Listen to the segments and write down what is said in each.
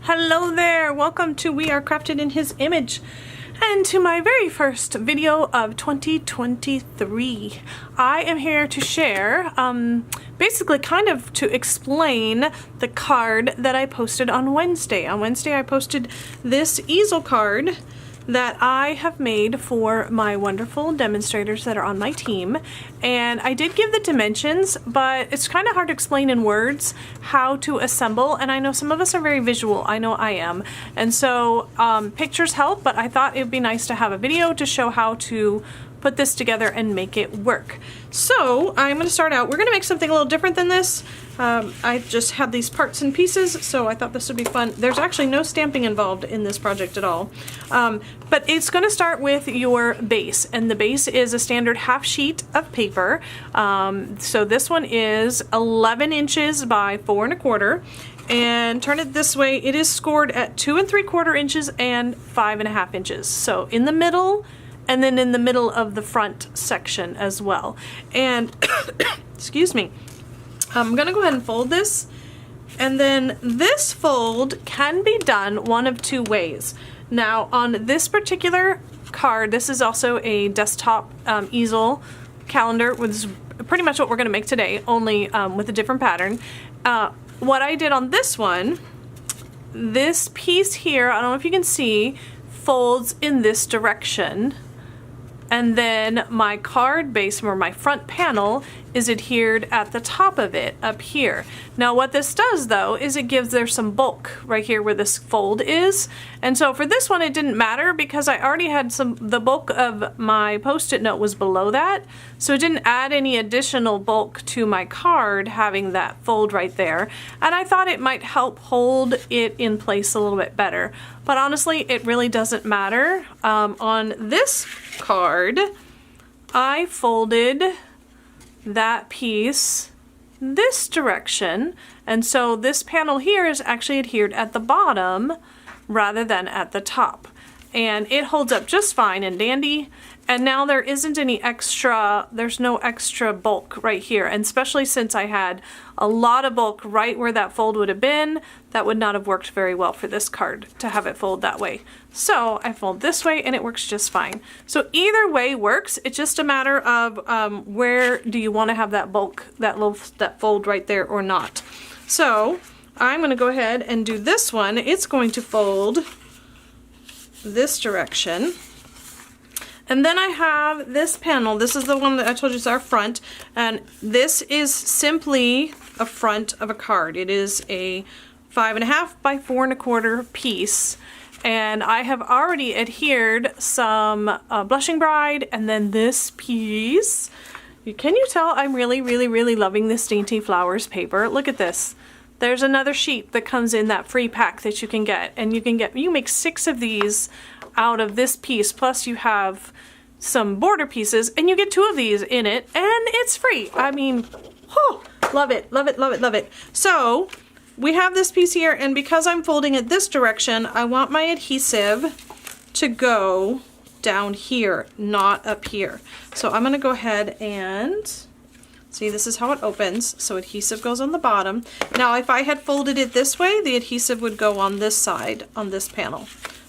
Hello there, welcome to We Are Crafted in His Image and to my very first video of 2023. I am here to share, basically kind of to explain the card that I posted on Wednesday. On Wednesday I posted this easel card that I have made for my wonderful demonstrators that are on my team, and I did give the dimensions, but it's kind of hard to explain in words how to assemble, and I know some of us are very visual. I know I am, and so pictures help, but I thought it would be nice to have a video to show how to put this together and make it work. So I'm going to start out. We're going to make something a little different than this. I just had these parts and pieces, so I thought this would be fun. There's actually no stamping involved in this project at all. But it's going to start with your base, and the base is a standard half sheet of paper. So this one is 11 inches by 4 1/4. And turn it this way, it is scored at 2 3/4 inches and 5 1/2 inches. So in the middle, and then in the middle of the front section as well. And excuse me, I'm gonna go ahead and fold this, and then this fold can be done one of two ways. Now on this particular card, this is also a desktop easel calendar, which is pretty much what we're gonna make today, only with a different pattern. What I did on this one, this piece here, I don't know if you can see, folds in this direction. And then my card base, or my front panel, is adhered at the top of it up here. Now what this does though is it gives there some bulk right here where this fold is. And so for this one it didn't matter because I already had the bulk of my post-it note was below that. So it didn't add any additional bulk to my card having that fold right there. And I thought it might help hold it in place a little bit better. But honestly, it really doesn't matter. On this card, I folded that piece this direction, and so this panel here is actually adhered at the bottom rather than at the top, and it holds up just fine and dandy. And now there isn't any extra, there's no extra bulk right here, and especially since I had a lot of bulk right where that fold would have been, that would not have worked very well for this card to have it fold that way. So I fold this way and it works just fine. So either way works, it's just a matter of where do you want to have that bulk, that fold right there or not. So I'm going to go ahead and do this one. It's going to fold this direction. And then I have this panel. This is the one that I told you is our front, and this is simply a front of a card. It is a 5 1/2 by 4 1/4 piece, and I have already adhered some Blushing Bride, and then this piece. Can you tell I'm really loving this Dainty Flowers paper? Look at this. There's another sheet that comes in that free pack that you can get, and you make 6 of these out of this piece, plus you have some border pieces, and you get 2 of these in it, and it's free. I mean, oh, love it, love it, love it, love it. So we have this piece here, and because I'm folding it this direction, I want my adhesive to go down here, not up here. So I'm gonna go ahead and see, this is how it opens. So adhesive goes on the bottom. Now if I had folded it this way, the adhesive would go on this side, on this panel.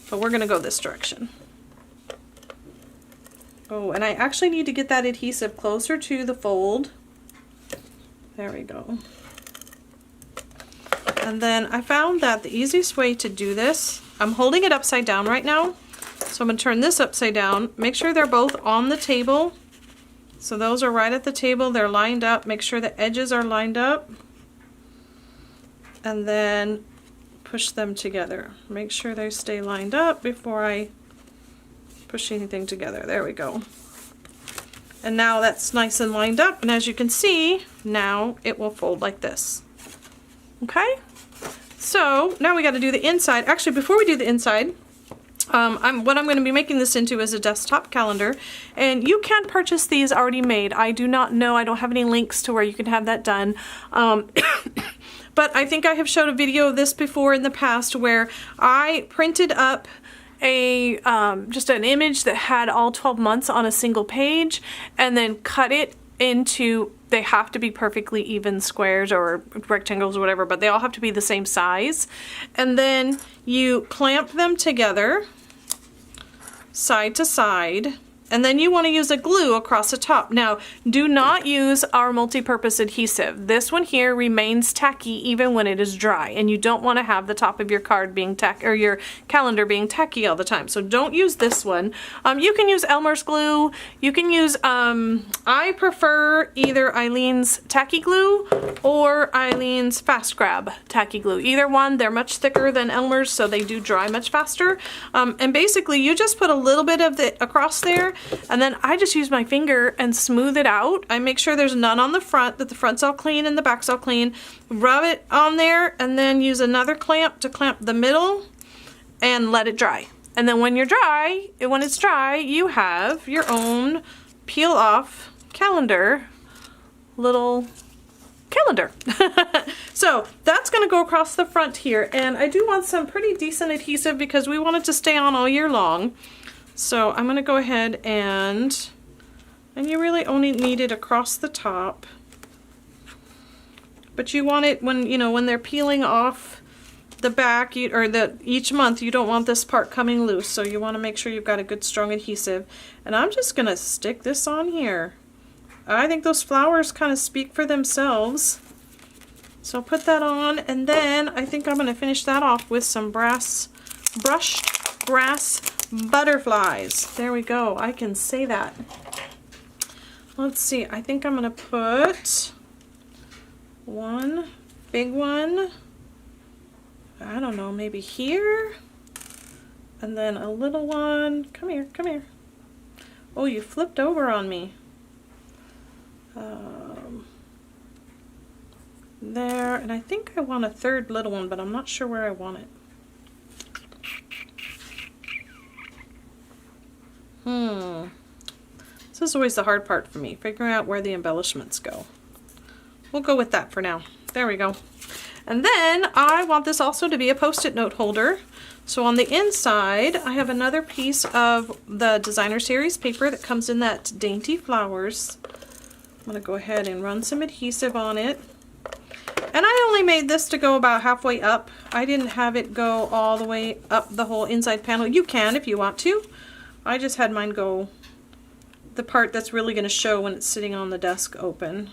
But we're gonna go this direction. Oh, and I actually need to get that adhesive closer to the fold. There we go. And then I found that the easiest way to do this, I'm holding it upside down right now. So I'm gonna turn this upside down. Make sure they're both on the table. So those are right at the table, they're lined up. Make sure the edges are lined up. And then push them together. Make sure they stay lined up before I push anything together. There we go. And now that's nice and lined up, and as you can see, now it will fold like this. Okay? So now we got to do the inside. Actually, before we do the inside, what I'm going to be making this into is a desktop calendar, and you can purchase these already made. I do not know, I don't have any links to where you can have that done. But I think I have showed a video of this before in the past where I printed up just an image that had all 12 months on a single page, and then cut it into, they have to be perfectly even squares or rectangles or whatever, but they all have to be the same size. And then you clamp them together side to side, and then you want to use a glue across the top. Now, do not use our multi-purpose adhesive. This one here remains tacky even when it is dry, and you don't want to have the top of your card being tacky, or your calendar being tacky all the time. So don't use this one. You can use Elmer's glue. You can use, I prefer either Eileen's tacky glue or Eileen's Fast Grab tacky glue. Either one, they're much thicker than Elmer's, so they do dry much faster. And basically, you just put a little bit of it across there, and then I just use my finger and smooth it out. I make sure there's none on the front, that the front's all clean and the back's all clean. Rub it on there, and then use another clamp to clamp the middle and let it dry. And then when it's dry, you have your own peel off little calendar. So that's going to go across the front here, and I do want some pretty decent adhesive because we want it to stay on all year long. So I'm going to go ahead and you really only need it across the top, but you want it when, you know, when they're peeling off the back, each month, you don't want this part coming loose, so you want to make sure you've got a good strong adhesive. And I'm just going to stick this on here. I think those flowers kind of speak for themselves. So put that on, and then I think I'm going to finish that off with some brushed grass butterflies. There we go. I can say that. Let's see. I think I'm going to put one big one, I don't know, maybe here, and then a little one. Come here, come here. Oh, you flipped over on me. There, and I think I want a third little one, but I'm not sure where I want it. This is always the hard part for me, figuring out where the embellishments go. We'll go with that for now. There we go. And then I want this also to be a Post-it note holder. So on the inside, I have another piece of the Designer Series paper that comes in that Dainty Flowers. I'm going to go ahead and run some adhesive on it. And I only made this to go about halfway up. I didn't have it go all the way up the whole inside panel. You can if you want to. I just had mine go the part that's really going to show when it's sitting on the desk open.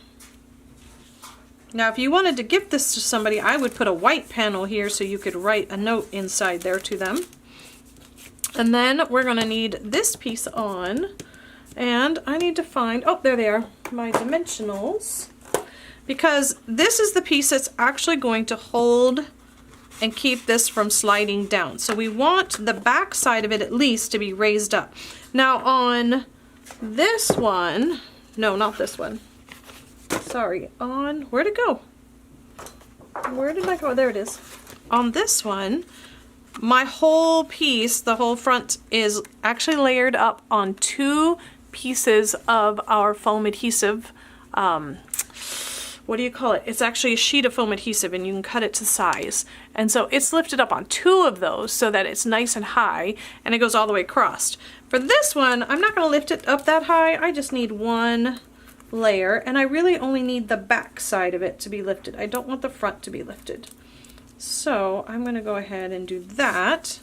Now if you wanted to gift this to somebody, I would put a white panel here so you could write a note inside there to them. And then we're going to need this piece on, and I need to find, oh there they are, my dimensionals, because this is the piece that's actually going to hold and keep this from sliding down. So we want the back side of it at least to be raised up. Now on this one, no, not this one. Sorry, on, where'd it go? Where did I go? There it is. On this one, my whole piece, the whole front, is actually layered up on 2 pieces of our foam adhesive. What do you call it? It's actually a sheet of foam adhesive, and you can cut it to size. And so it's lifted up on 2 of those so that it's nice and high, and it goes all the way across. For this one, I'm not going to lift it up that high. I just need 1 layer, and I really only need the back side of it to be lifted. I don't want the front to be lifted. So I'm going to go ahead and do that.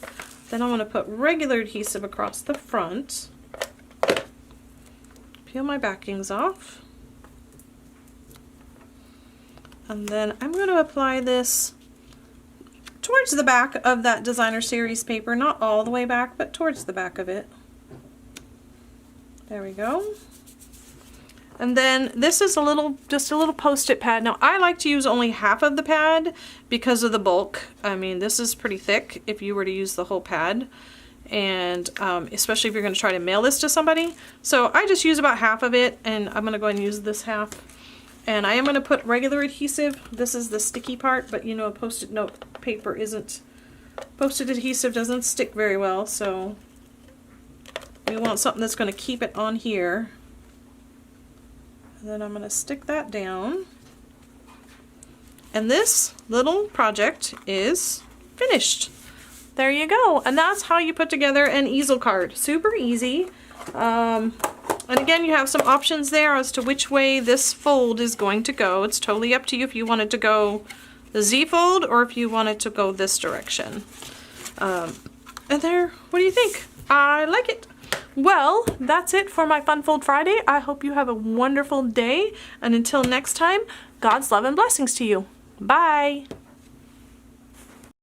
Then I'm going to put regular adhesive across the front. Peel my backings off. And then I'm going to apply this towards the back of that Designer Series paper, not all the way back, but towards the back of it. There we go. And then this is just a little Post-it pad. Now I like to use only half of the pad because of the bulk. I mean, this is pretty thick if you were to use the whole pad, and especially if you're going to try to mail this to somebody. So I just use about half of it, and I'm going to go ahead and use this half. And I am going to put regular adhesive. This is the sticky part, but you know, Post-it note paper isn't, Post-it adhesive doesn't stick very well, so we want something that's going to keep it on here. And then I'm going to stick that down. And this little project is finished. There you go. And that's how you put together an easel card. Super easy. And again, you have some options there as to which way this fold is going to go. It's totally up to you if you want it to go the Z fold or if you want it to go this direction. And there, what do you think? I like it. Well, that's it for my Fun Fold Friday. I hope you have a wonderful day. And until next time, God's love and blessings to you. Bye.